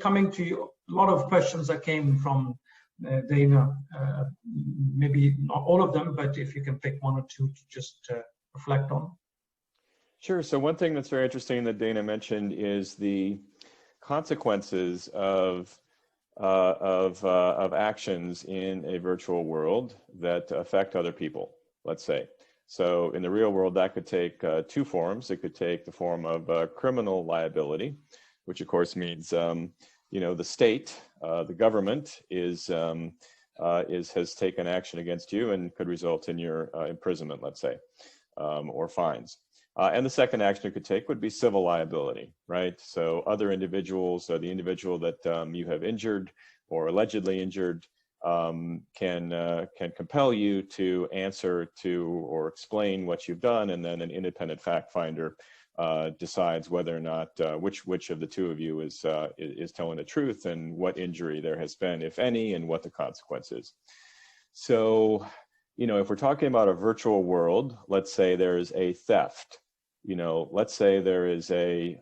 coming to you, a lot of questions that came from Dana, maybe not all of them, but if you can pick one or two to just reflect on. Sure. So one thing that's very interesting that Dana mentioned is the consequences of actions in a virtual world that affect other people, let's say. So in the real world, that could take two forms. It could take the form of criminal liability, which of course means, the state, the government has taken action against you and could result in your imprisonment, let's say, or fines. And the second action it could take would be civil liability, right? So other individuals, the individual that you have injured or allegedly injured, can compel you to answer to or explain what you've done, and then an independent fact finder decides whether or not which of the two of you is telling the truth and what injury there has been, if any, and what the consequence is. So, if we're talking about a virtual world, let's say there's a theft. Let's say there is a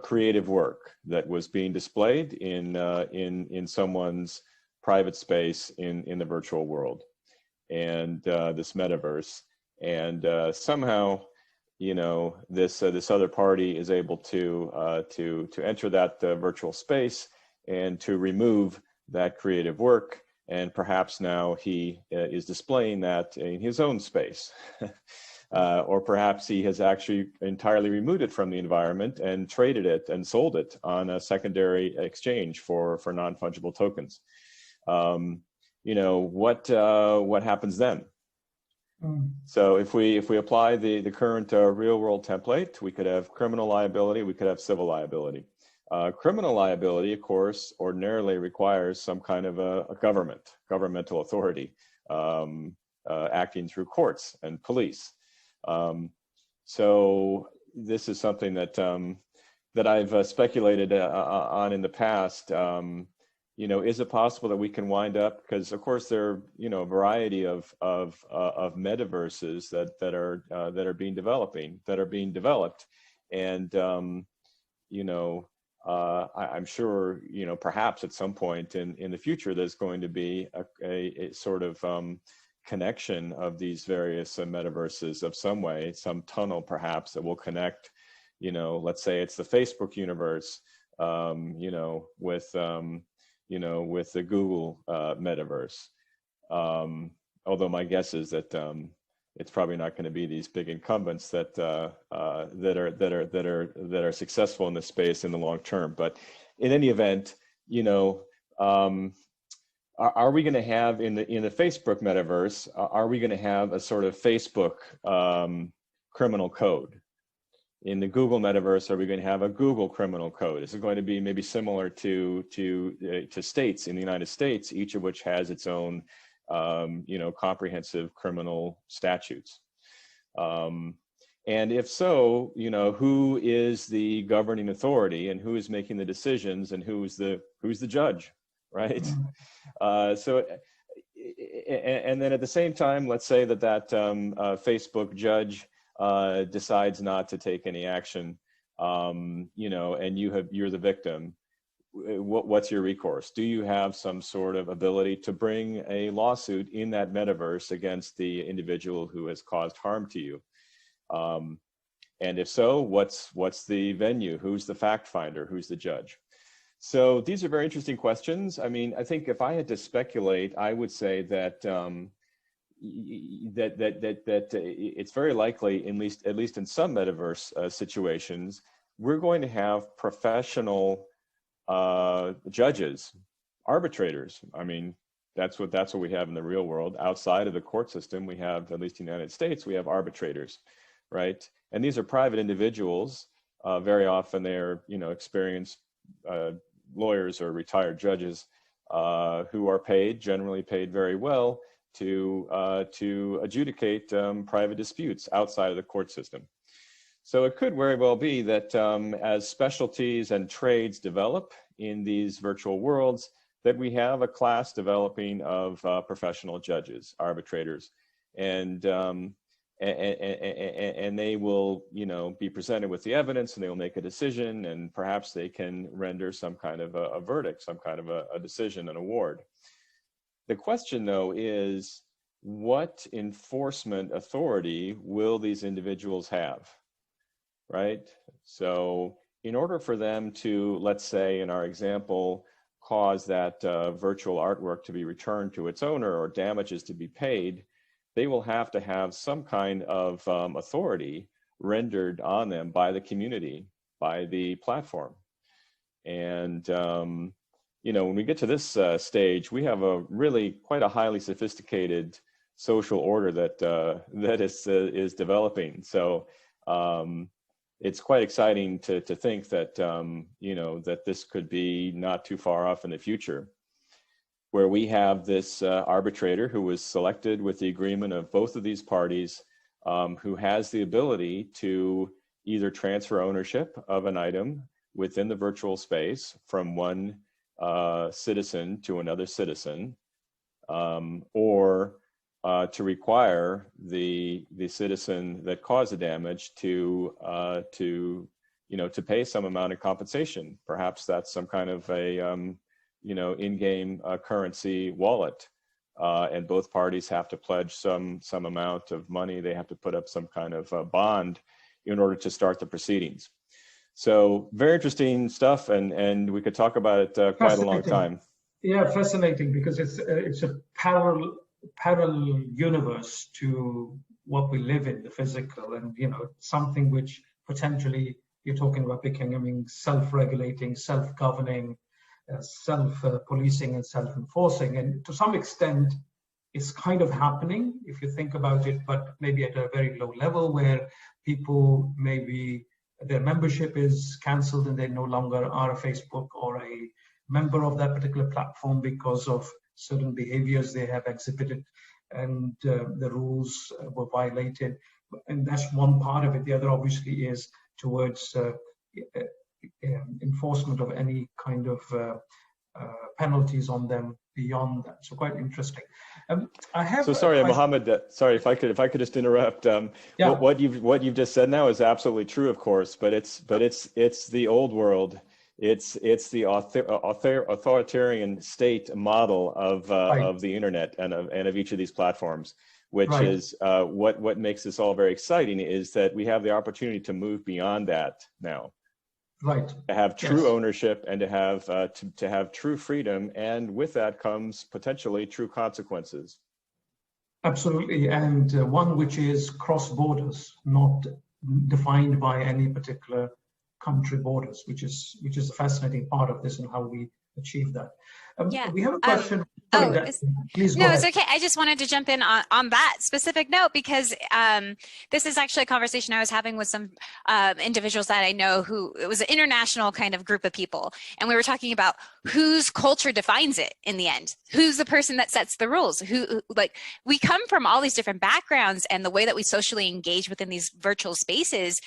creative work that was being displayed in someone's private space in the virtual world, and this metaverse, and somehow this other party is able to enter that virtual space and to remove that creative work, and perhaps now he is displaying that in his own space. Or perhaps he has actually entirely removed it from the environment and traded it and sold it on a secondary exchange for non-fungible tokens. What happens then? So if we apply the current real world template, we could have criminal liability, we could have civil liability. Criminal liability, of course, ordinarily requires some kind of a governmental authority acting through courts and police. So this is something that I've speculated on in the past. Is it possible that we can wind up, because of course there are a variety of metaverses that are being developed, and I'm sure perhaps at some point in the future there's going to be a sort of connection of these various metaverses of some way, some tunnel perhaps that will connect, let's say it's the Facebook universe, with the Google metaverse. Although my guess is that it's probably not going to be these big incumbents that are successful in this space in the long term. But in any event, are we going to have in the Facebook metaverse? Are we going to have a sort of Facebook criminal code? In the Google metaverse, are we going to have a Google criminal code? Is it going to be maybe similar to states in the United States, each of which has its own comprehensive criminal statutes? And if so, who is the governing authority, and who is making the decisions, and who's the judge, right? And then at the same time, let's say that Facebook judge decides not to take any action, and you're the victim. What's your recourse? Do you have some sort of ability to bring a lawsuit in that metaverse against the individual who has caused harm to you? And if so, what's the venue? Who's the fact finder? Who's the judge? So these are very interesting questions. I mean, I think if I had to speculate, I would say that it's very likely, at least in some metaverse situations, we're going to have professional judges, arbitrators. I mean, that's what we have in the real world. Outside of the court system, we have, at least in the United States, we have arbitrators, right? And these are private individuals. Very often they're experienced lawyers or retired judges who are generally paid very well to adjudicate private disputes outside of the court system. So it could very well be that as specialties and trades develop in these virtual worlds, that we have a class developing of professional judges, arbitrators. And and they will, be presented with the evidence, and they will make a decision, and perhaps they can render some kind of a verdict, some kind of a decision, an award. The question, though, is what enforcement authority will these individuals have, right? So in order for them to, let's say in our example, cause that virtual artwork to be returned to its owner or damages to be paid, they will have to have some kind of authority rendered on them by the community, by the platform. And, when we get to this stage, we have quite a highly sophisticated social order that is developing. So it's quite exciting to think that, that this could be not too far off in the future, where we have this arbitrator who was selected with the agreement of both of these parties, who has the ability to either transfer ownership of an item within the virtual space from one citizen to another citizen, or to require the citizen that caused the damage to pay some amount of compensation. Perhaps that's some kind of a in-game currency wallet, and both parties have to pledge some amount of money. They have to put up some kind of bond in order to start the proceedings. So very interesting stuff, and we could talk about it quite a long time. Yeah, fascinating, because it's a parallel universe to what we live in, the physical, and something which potentially you're talking about becoming self-regulating, self-governing, self-policing and self-enforcing. And to some extent, it's kind of happening if you think about it, but maybe at a very low level, where people maybe their membership is cancelled and they no longer are a Facebook or a member of that particular platform because of certain behaviors they have exhibited, and the rules were violated. And that's one part of it. The other obviously is towards enforcement of any kind of penalties on them beyond that. So quite interesting. I have. So sorry, Mohammed. Sorry, if I could just interrupt. Yeah. What you've just said now is absolutely true, of course. But it's the old world. It's the authoritarian state model of the internet and of each of these platforms, which right. is what makes this all very exciting, is that we have the opportunity to move beyond that now. Right. To have true ownership and to have true freedom, and with that comes potentially true consequences. Absolutely, and one which is cross borders, not defined by any particular country borders, which is a fascinating part of this and how we achieve that. We have a question. Please go ahead. It's okay. I just wanted to jump in on that specific note, because this is actually a conversation I was having with some individuals that I know who, it was an international kind of group of people. And we were talking about whose culture defines it in the end. Who's the person that sets the rules? Like, we come from all these different backgrounds, and the way that we socially engage within these virtual spaces,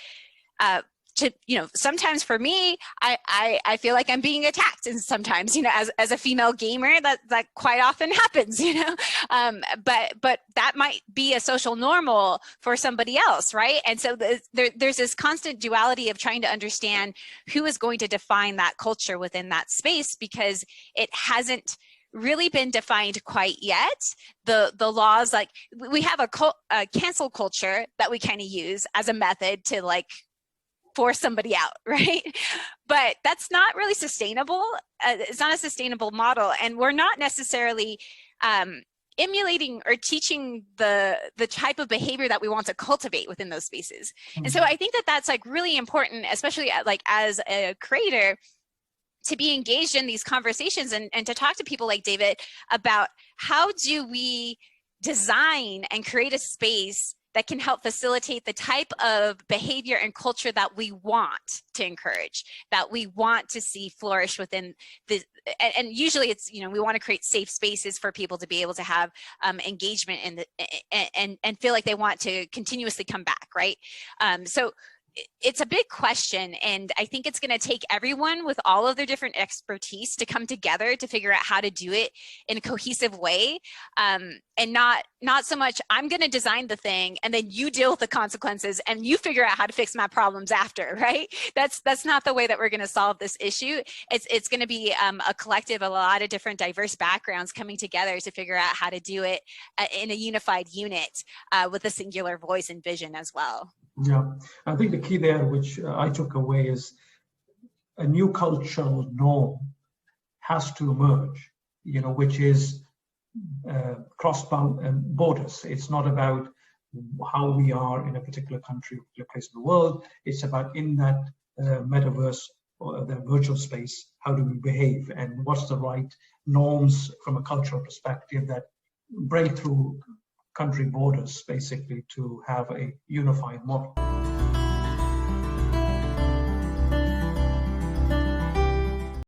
sometimes for me, I feel like I'm being attacked, and sometimes, as a female gamer, that quite often happens, but that might be a social normal for somebody else, right? And so there's this constant duality of trying to understand who is going to define that culture within that space, because it hasn't really been defined quite yet. The laws, like, we have a cancel culture that we kind of use as a method to, like, force somebody out, right? But that's not really sustainable. It's not a sustainable model, and we're not necessarily emulating or teaching the type of behavior that we want to cultivate within those spaces. Mm-hmm. And so I think that that's, like, really important, especially like as a creator, to be engaged in these conversations and to talk to people like David about how do we design and create a space that can help facilitate the type of behavior and culture that we want to encourage, that we want to see flourish within the, and usually it's, we want to create safe spaces for people to be able to have engagement in and feel like they want to continuously come back, right? So it's a big question, and I think it's going to take everyone with all of their different expertise to come together to figure out how to do it in a cohesive way, and not so much I'm going to design the thing and then you deal with the consequences and you figure out how to fix my problems after, right? That's not the way that we're going to solve this issue. It's going to be a collective, a lot of different diverse backgrounds coming together to figure out how to do it in a unified unit with a singular voice and vision as well. Yeah, I think the key there, which I took away, is a new cultural norm has to emerge, you know, which is cross borders. It's not about how we are in a particular country, or place in the world. It's about in that metaverse or the virtual space, how do we behave, and what's the right norms from a cultural perspective that break through country borders, basically, to have a unified model.